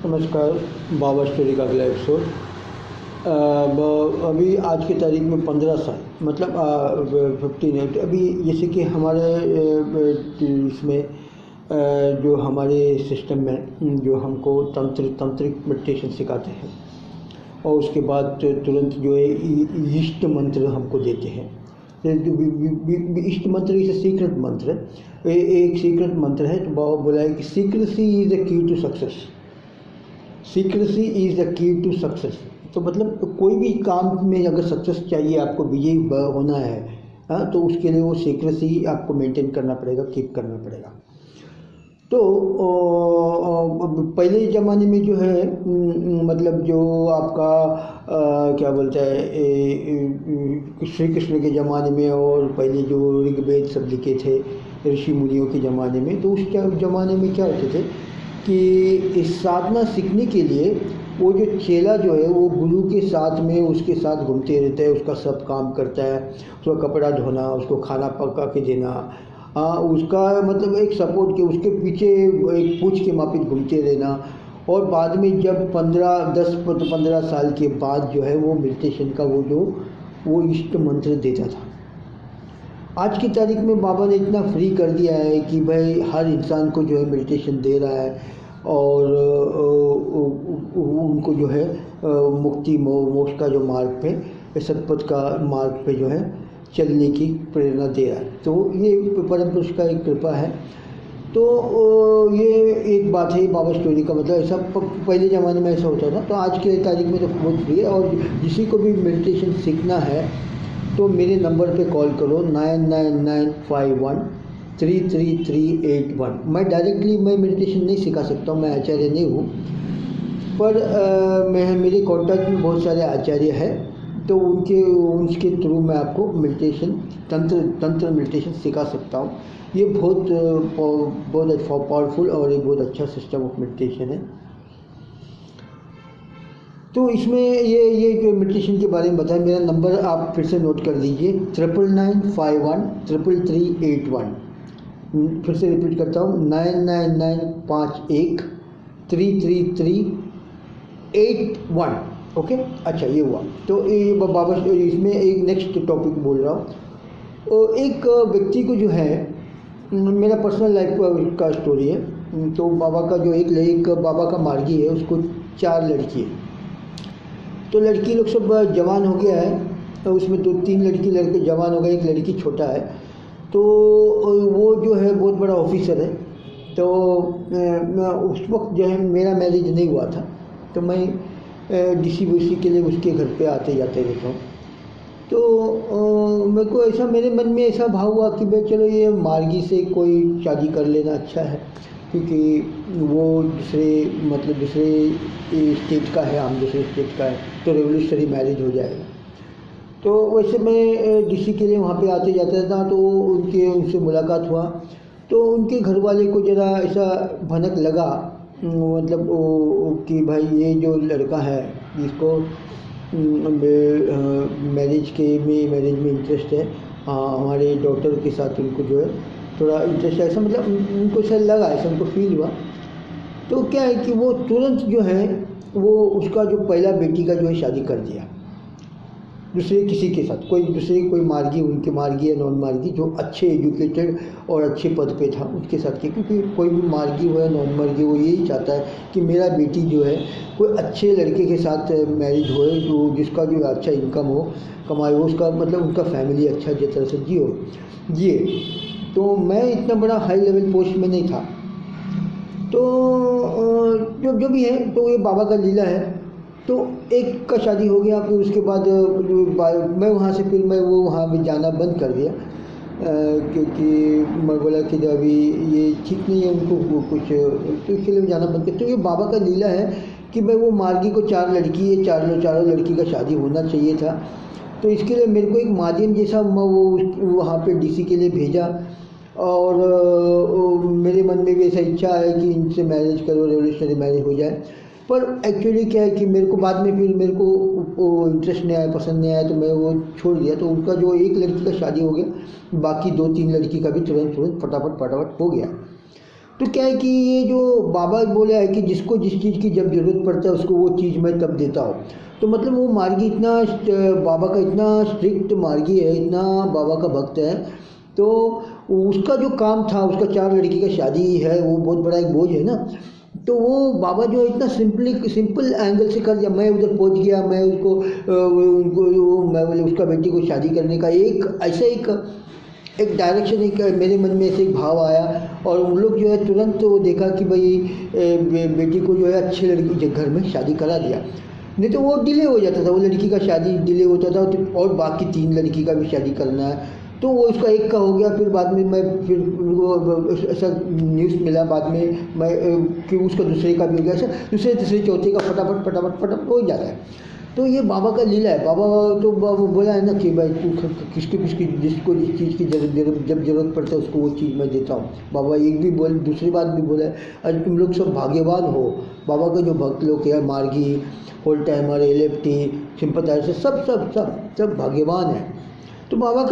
नमस्कार। बाबा स्टोरी का अगला एपिसोड। अभी आज की तारीख में 15 साल मतलब 15 अभी जैसे कि हमारे इसमें जो हमारे सिस्टम में जो हमको तंत्रिक मेडिटेशन सिखाते हैं और उसके बाद तुरंत जो है इष्ट मंत्र हमको देते हैं। इष्ट मंत्र इस सीक्रेट मंत्र है, एक सीक्रेट मंत्र है। तो बाबा बोला है कि secrecy is the key to success. Secrecy is the key to success. तो मतलब कोई भी काम में अगर सक्सेस चाहिए, आपको विजयी होना है, तो उसके लिए वो सीक्रेसी आपको मेंटेन करना पड़ेगा, कीप करना पड़ेगा। तो पहले ज़माने में जो है मतलब जो आपका क्या बोलते हैं श्री कृष्ण के ज़माने में और पहले जो ऋग्वेद सब लिखे थे ऋषि मुनियों के ज़माने में, तो उस ज़माने में क्या होते थे कि इस साधना सीखने के लिए वो जो चेला जो है वो गुरु के साथ में उसके साथ घूमते रहता है, उसका सब काम करता है, उसका कपड़ा धोना, उसको खाना पका के देना, उसका मतलब एक सपोर्ट के उसके पीछे एक पूछ के मापित घूमते रहना। और बाद में जब 10-15 साल के बाद जो है वो मेडिटेशन का वो इष्ट मंत्र देता था। आज की तारीख में बाबा ने इतना फ्री कर दिया है कि भाई हर इंसान को जो है मेडिटेशन दे रहा है और उनको जो है मुक्ति मोक्ष का जो मार्ग पे, सतपथ का मार्ग पे जो है चलने की प्रेरणा दे रहा है। तो ये परम पुरुष का एक कृपा है। तो ये एक बात है बाबा स्टोरी का, मतलब ऐसा पहले ज़माने में ऐसा होता था। तो आज के तारीख में तो बहुत फ्री है। और किसी को भी मेडिटेशन सीखना है तो मेरे नंबर पे कॉल करो 9995133381। मैं डायरेक्टली मेडिटेशन नहीं सिखा सकता हूँ, मैं आचार्य नहीं हूँ, पर मेरे कॉन्टैक्ट में बहुत सारे आचार्य हैं। तो उनके थ्रू मैं आपको मेडिटेशन तंत्र मेडिटेशन सिखा सकता हूँ। ये बहुत पावरफुल और एक बहुत अच्छा सिस्टम ऑफ मेडिटेशन है। तो इसमें ये मेडिटेशन के बारे में बताएं। मेरा नंबर आप फिर से नोट कर लीजिए 9995133381। फिर से रिपीट करता हूँ 9995133381। ओके, अच्छा ये हुआ। तो ये बाबा इसमें एक नेक्स्ट टॉपिक बोल रहा हूँ। एक व्यक्ति को जो है, मेरा पर्सनल लाइफ का स्टोरी है। तो बाबा का जो एक बाबा का मार्गी है, उसको 4 लड़की है। तो लड़की लोग सब जवान हो गया है, तो उसमें 2-3 लड़के जवान हो गए, एक लड़की छोटा है। तो वो जो है बहुत बड़ा ऑफिसर है। तो उस वक्त जो है मेरा मैरिज नहीं हुआ था, तो मैं डिस्ट्रीब्यूशन के लिए उसके घर पे आते जाते रहता हूँ। तो मेरे को ऐसा, मेरे मन में ऐसा भाव हुआ कि भाई चलो ये मार्गी से कोई शादी कर लेना अच्छा है, क्योंकि वो दूसरे स्टेट का है, हम दूसरे स्टेट का है, तो रेवोल्यूशनरी मैरिज हो जाएगा। तो वैसे मैं डीसी के लिए वहाँ पे आते जाता था। तो उनसे मुलाकात हुआ। तो उनके घर वाले को ज़रा ऐसा भनक लगा, मतलब कि भाई ये जो लड़का है जिसको मैरिज में इंटरेस्ट है, हमारे डॉटर के साथ उनको जो है थोड़ा इंटरेस्ट है, ऐसा मतलब उनको ऐसा लगा, ऐसा उनको फील हुआ। तो क्या है कि वो तुरंत जो है वो उसका जो पहला बेटी का जो है शादी कर दिया दूसरे किसी के साथ, कोई मार्गी, उनके मार्गी या नॉन मार्गी जो अच्छे एजुकेटेड और अच्छे पद पे था उसके साथ किया। क्योंकि कोई भी मार्गी हो या नॉन मार्गी, वो यही चाहता है कि मेरा बेटी जो है कोई अच्छे लड़के के साथ मैरिज हो, जो जिसका जो अच्छा इनकम हो, कमाई हो, उसका मतलब उनका फैमिली अच्छा जिस तरह से जिए। तो मैं इतना बड़ा हाई लेवल पोस्ट में नहीं था। तो जो भी है, तो ये बाबा का लीला है। तो एक का शादी हो गया, फिर उसके बाद मैं वहाँ से फिर मैं वो वहाँ भी जाना बंद कर दिया, क्योंकि मैं बोला कि जब अभी ये ठीक नहीं है उनको कुछ, तो इसके लिए जाना बंद कर। तो ये बाबा का लीला है कि भाई वो मार्गी को 4 लड़की है, चारों लड़की का शादी होना चाहिए था। तो इसके लिए मेरे को एक माध्यम जैसा वो वहाँ पे डीसी के लिए भेजा। और मेरे मन में भी ऐसा इच्छा है कि इनसे मैरिज करो, रेवोल्यूशनरी मैरिज हो जाए। पर एक्चुअली क्या है कि मेरे को बाद में फिर मेरे को वो इंटरेस्ट नहीं आया, पसंद नहीं आया, तो मैं वो छोड़ दिया। तो उनका जो एक लड़की का शादी हो गया, बाकी 2-3 लड़की का भी तुरंत फटाफट हो गया। तो क्या है कि ये जो बाबा बोला है कि जिसको जिस चीज़ की जब ज़रूरत पड़ता है उसको वो चीज़ मैं तब देता हूँ। तो मतलब वो मार्गी इतना बाबा का इतना स्ट्रिक्ट मार्गी है, इतना बाबा का भक्त है। तो उसका जो काम था, उसका 4 लड़की का शादी है, वो बहुत बड़ा एक बोझ है ना। तो वो बाबा जो है इतना सिंपल एंगल से कर दिया। मैं उधर पहुंच गया, मैं उसको मैं बोले उसका बेटी को शादी करने का एक ऐसा एक डायरेक्शन, एक मेरे मन में ऐसे एक भाव आया। और उन लोग जो है तुरंत वो देखा कि भाई बेटी को जो है अच्छी लड़की घर में शादी करा दिया। नहीं तो वो डिले हो जाता था, वो लड़की का शादी डिले होता था, तो और बाकी 3 लड़की का भी शादी करना है। तो वो उसका एक का हो गया, फिर बाद में फिर वो ऐसा न्यूज़ मिला बाद में कि उसका दूसरे का भी हो गया, ऐसा दूसरे तीसरे चौथे का फटाफट हो जाता है। तो ये बाबा का लीला है। बाबा तो बोला है ना कि भाई तू किसकी जिसको जिस चीज़ की जब जरूरत पड़ता है उसको वो चीज़ मैं देता हूँ। बाबा एक भी दूसरी बात भी बोला है, अरे तुम लोग सब भाग्यवान हो। बाबा का जो भक्त लोग है, मार्गी, होल टाइमर, LFT, सिंपथाइजर, सब भाग्यवान है। तो बाबा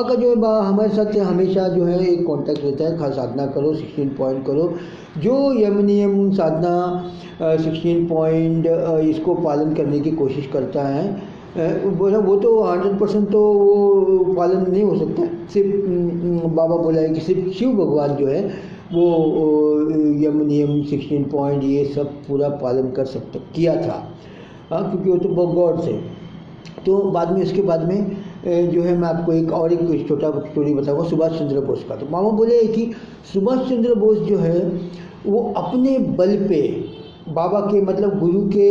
का जो है हमारे साथ हमेशा जो है एक कांटेक्ट रहता है। खास साधना करो, 16 पॉइंट करो, जो यम नियम साधना 16 पॉइंट इसको पालन करने की कोशिश करता है। वो तो 100% तो वो पालन नहीं हो सकता। सिर्फ बाबा बोला है कि सिर्फ शिव भगवान जो है वो यम नियम 16 पॉइंट ये सब पूरा पालन किया था। क्योंकि वो तो गॉड थे। तो बाद में इसके बाद में जो है मैं आपको एक छोटा स्टोरी बताऊंगा सुभाष चंद्र बोस का। तो मामा बोले कि सुभाष चंद्र बोस जो है वो अपने बल पे बाबा के मतलब गुरु के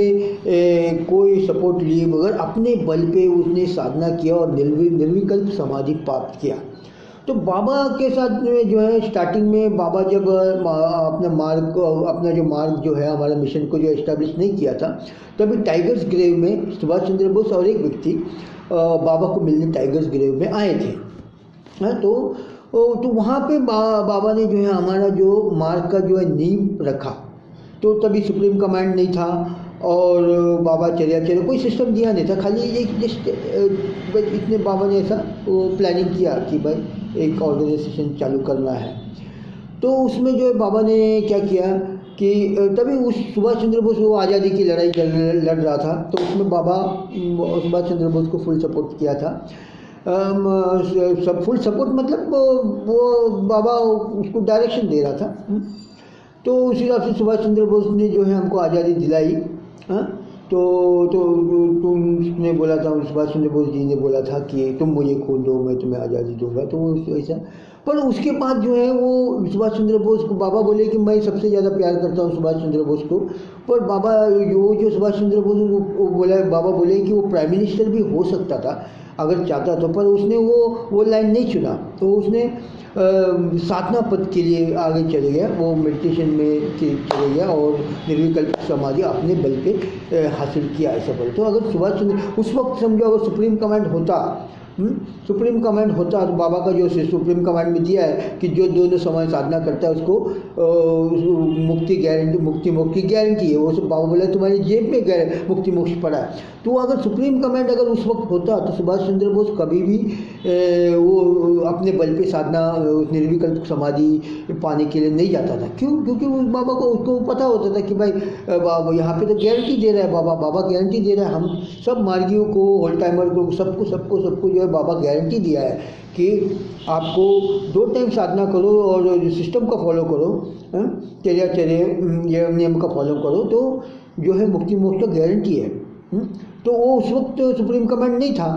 कोई सपोर्ट लिए बगैर अपने बल पे उसने साधना किया और निर्विकल्प समाधि प्राप्त किया। तो बाबा के साथ में जो है स्टार्टिंग में बाबा जब अपना जो मार्ग जो है हमारा मिशन को जो एस्टेब्लिश नहीं किया था, तभी टाइगर्स ग्रेव में सुभाष चंद्र बोस और एक व्यक्ति बाबा को मिलने टाइगर्स ग्रेव में आए थे। तो वहाँ पे बाबा ने जो है हमारा जो मार्ग का जो है नींव रखा। तो तभी सुप्रीम कमांड नहीं था और बाबा चले कोई सिस्टम दिया नहीं था, खाली एक जस्ट इतने बाबा ने ऐसा वो प्लानिंग किया कि भाई एक ऑर्गेनाइजेशन चालू करना है। तो उसमें जो है बाबा ने क्या किया कि तभी उस सुभाष चंद्र बोस वो आज़ादी की लड़ाई लड़ रहा था। तो उसमें बाबा सुभाष चंद्र बोस को फुल सपोर्ट किया था। फुल सपोर्ट मतलब वो बाबा उसको डायरेक्शन दे रहा था। तो उसी हिसाब से सुभाष चंद्र बोस ने जो है हमको आज़ादी दिलाई। तो तुमने बोला था, सुभाष चंद्र बोस जी ने बोला था कि तुम मुझे खून दो मैं तुम्हें आज़ादी दूंगा। तो वो ऐसा, पर उसके बाद जो है वो सुभाष चंद्र बोस को बाबा बोले कि मैं सबसे ज़्यादा प्यार करता हूँ सुभाष चंद्र बोस को। पर बाबा जो सुभाष चंद्र बोस बाबा बोले कि वो प्राइम मिनिस्टर भी हो सकता था अगर चाहता तो, पर उसने वो लाइन नहीं चुना। तो उसने साधना पद के लिए आगे चले गया, वो मेडिटेशन में चले गया और निर्विकल्प समाधि अपने बल पे हासिल किया ऐसा बोले। तो अगर सुभाष चंद्र उस वक्त समझो अगर सुप्रीम कमांड होता तो बाबा का जो सुप्रीम कमांड में दिया है कि जो दोनों समय साधना करता है उसको मुक्ति गारंटी है। वो सब बाबा बोला तुम्हारी जेब में मुक्ति मोक्ष पड़ा है। तो अगर सुप्रीम कमांड अगर उस वक्त होता तो सुभाष चंद्र बोस कभी भी वो अपने बल पे साधना निर्विकल्प समाधि पाने के लिए नहीं जाता था। क्यों? क्योंकि उस बाबा को उसको पता होता था कि भाई बाबा यहाँ पे तो गारंटी दे रहा है, बाबा गारंटी दे रहा है। हम सब मार्गियों को, होल टाइमर को, सबको जो है बाबा गारंटी दिया है कि आपको 2 टाइम साधना करो और सिस्टम का फॉलो करो, चर्या नियम का फॉलो करो तो जो है मुक्ति मोक्ष का गारंटी है। तो वो उस वक्त सुप्रीम कमांड नहीं था,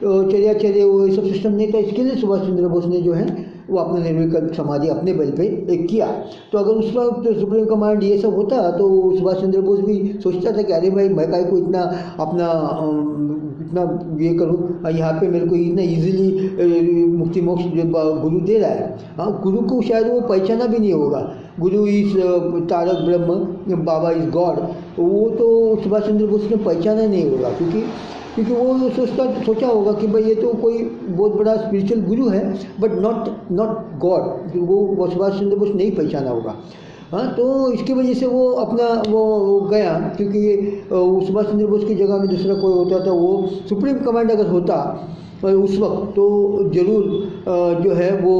चर्या वो सब सिस्टम नहीं था। इसके लिए सुभाष चंद्र बोस ने जो है वो अपना निर्विकल्प समाधि अपने बल पे किया। तो अगर उस वक्त सुप्रीम कमांड ये सब होता तो सुभाष चंद्र बोस भी सोचता था कि अरे भाई मैं काय को इतना ये करूँ, यहाँ पे मेरे को इतना इजीली मुक्ति मोक्ष गुरु दे रहा है। हाँ, गुरु को शायद वो पहचाना भी नहीं होगा। गुरु is Tarak Brahma, Baba is God, वो तो सुभाष चंद्र बोस ने पहचाना नहीं होगा। क्योंकि वो सोचा होगा कि भाई ये तो कोई बहुत बड़ा स्पिरिचुअल गुरु है बट नॉट गॉड। वो सुभाष चंद्र बोस नहीं पहचाना होगा। हाँ, तो इसकी वजह से वो अपना वो गया। क्योंकि सुभाष चंद्र बोस की जगह में दूसरा कोई होता तो वो सुप्रीम कमांड अगर होता पर उस वक्त तो ज़रूर जो है वो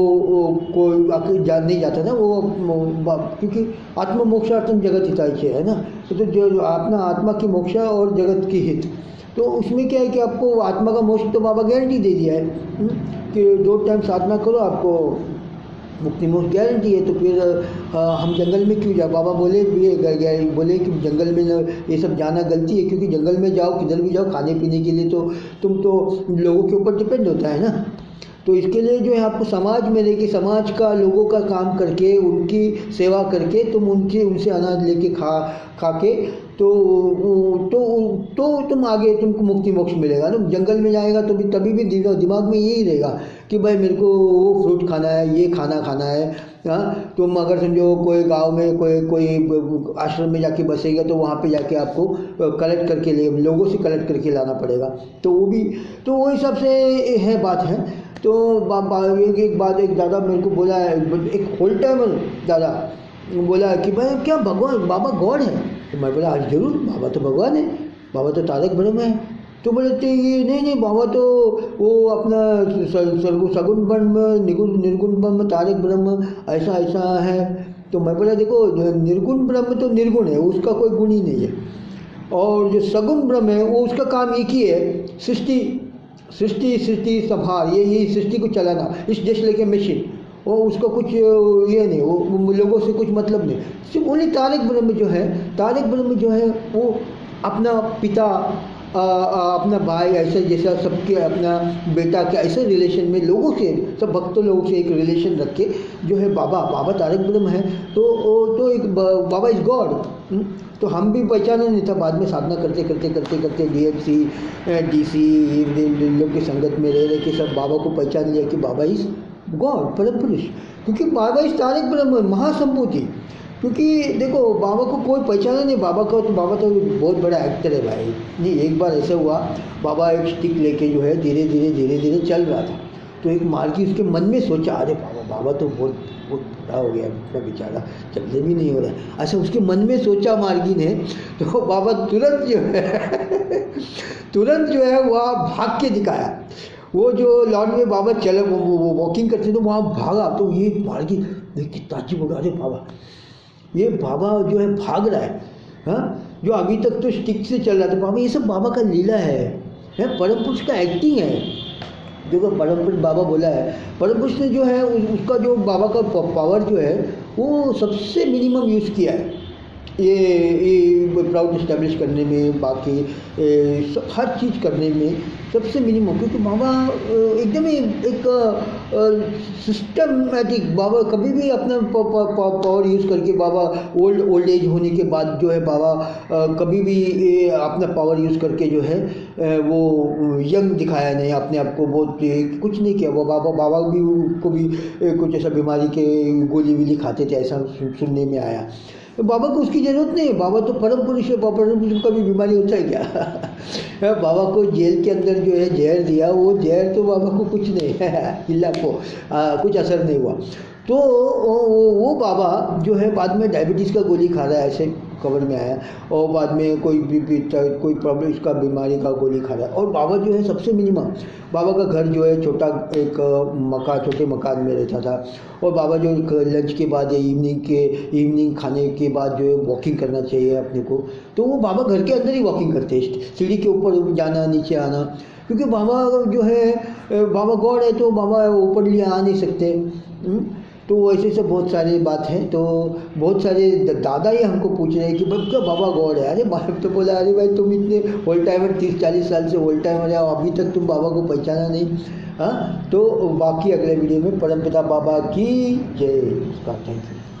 कोई आके जान नहीं जाता ना वो, क्योंकि आत्म मोक्षार्थम जगत हिताय है ना, तो जो अपना आत्मा की मोक्षा और जगत की हित, तो उसमें क्या है कि आपको आत्मा का मोक्ष तो बाबा गारंटी दे दिया है कि 2 टाइम साधना करो आपको मुक्ति मोक्ष गारंटी है। तो फिर हम जंगल में क्यों जाओ? बाबा बोले बोले कि जंगल में ये सब जाना गलती है, क्योंकि जंगल में जाओ किधर भी जाओ खाने पीने के लिए तो तुम तो लोगों के ऊपर डिपेंड होता है ना, तो इसके लिए जो है आपको समाज में रह के समाज का लोगों का काम करके उनकी सेवा करके तुम उनसे अनाज लेके खा के तो तुम आगे तुमको मुक्ति मोक्ष मिलेगा ना। जंगल में जाएगा तो भी तभी भी दिमाग में यही रहेगा कि भाई मेरे को वो फ्रूट खाना है, ये खाना है। हाँ, तुम अगर समझो कोई गांव में कोई आश्रम में जाके बसेगा तो वहाँ पे जाके आपको कलेक्ट करके लोगों से कलेक्ट करके लाना पड़ेगा, तो वो हिसाब से है बात है। तो एक दादा मेरे को बोला है, एक होल टाइमर दादा बोला कि भाई क्या भगवान बाबा गॉड है? तो मैं बोला आज जरूर, बाबा तो भगवान है, बाबा तो तारक ब्रह्म है। तो बोले ये नहीं बाबा तो वो अपना सगुण ब्रह्म निर्गुण ब्रह्म तारक ब्रह्म ऐसा है। तो मैं बोला देखो निर्गुण ब्रह्म तो निर्गुण है, उसका कोई गुण ही नहीं है, और जो सगुण ब्रह्म है वो उसका काम एक ही है, सृष्टि संहार, यही सृष्टि को चलाना, इस जैसे लेके मशीन, वो उसका कुछ ये नहीं, वो लोगों से कुछ मतलब नहीं। सिर्फ ओनली तारक ब्रह्म जो है वो अपना पिता अपना भाई ऐसे जैसा सबके अपना बेटा के ऐसे रिलेशन में लोगों से, सब भक्तों लोगों से एक रिलेशन रख के जो है बाबा तारक ब्रह्म है, तो एक बाबा इज गॉड। तो हम भी पहचाना नहीं था, बाद में साधना करते DMC DC लोग की संगत में रह के सब बाबा को पहचान लिया कि बाबा इज गॉड, परम पुरुष, क्योंकि बाबा इज तारक ब्रह्म महासंभूति। क्योंकि देखो बाबा को कोई पहचाना नहीं, बाबा तो बहुत बड़ा एक्टर है भाई। नहीं, एक बार ऐसा हुआ, बाबा एक स्टिक लेके जो है धीरे धीरे चल रहा था, तो एक मार्गी उसके मन में सोचा अरे बाबा तो बहुत बड़ा हो गया, इतना बेचारा चलने भी नहीं हो रहा है, ऐसा उसके मन में सोचा मार्गी ने। तो बाबा तुरंत जो है वह भाग के दिखाया। वो जो लॉन में बाबा चले वो वॉकिंग करते तो वहाँ भागा, तो ये मार्गी कितना अजीब हो गया, अरे बाबा ये बाबा जो है भाग रहा है, हाँ, जो अभी तक तो स्टिक से चल रहा था बाबा, ये सब बाबा का लीला है परम पुरुष का एक्टिंग है। जो परम पुरुष बाबा बोला है, परम पुरुष ने जो है उसका जो बाबा का पावर जो है वो सबसे मिनिमम यूज़ किया है ये प्राउड इस्टेब्लिश करने में, बाकी हर चीज़ करने में सबसे मिनिमम, क्योंकि बाबा एकदम ही एक सिस्टमैटिक, बाबा कभी भी अपना पावर यूज़ करके बाबा ओल्ड एज होने के बाद जो है बाबा कभी भी अपना पावर यूज़ करके जो है वो यंग दिखाया नहीं, अपने आप को बहुत कुछ नहीं किया। वो बाबा भी को भी कुछ ऐसा बीमारी के गोली खाते थे, ऐसा सुनने में आया। तो बाबा को उसकी ज़रूरत नहीं है, बाबा तो परम पुरुष है, परम पुरुष को भी बीमारी होता है क्या? बाबा को जेल के अंदर जो है जहर दिया, वो जहर तो बाबा को कुछ नहीं है, इल्ला को कुछ असर नहीं हुआ। तो वो बाबा जो है बाद में डायबिटीज़ का गोली खा रहा है, ऐसे खबर में आया, और बाद में कोई बीपी कोई प्रॉब्लम इसका बीमारी का गोली खा रहा है। और बाबा जो है सबसे मिनिमम, बाबा का घर जो है छोटा एक छोटे मकान में रहता था, और बाबा जो लंच के बाद या इवनिंग खाने के बाद जो है वॉकिंग करना चाहिए अपने को, तो वो बाबा घर के अंदर ही वॉकिंग करते हैं, सीढ़ी के ऊपर जाना नीचे आना, क्योंकि बाबा जो है बाबा गॉड है तो बाबा ऊपर लिए आ नहीं सकते। तो ऐसे से बहुत सारी बात है। तो बहुत सारे दादा ही हमको पूछ रहे हैं कि भाई क्या बाबा गॉड है? अरे मैं तो बोला अरे भाई तुम इतने ओल्ड टाइमर 30-40 साल से ओल्ड टाइमर है, अभी तक तुम बाबा को पहचाना नहीं। हाँ, तो बाकी अगले वीडियो में परमपिता बाबा की जय। Thank you.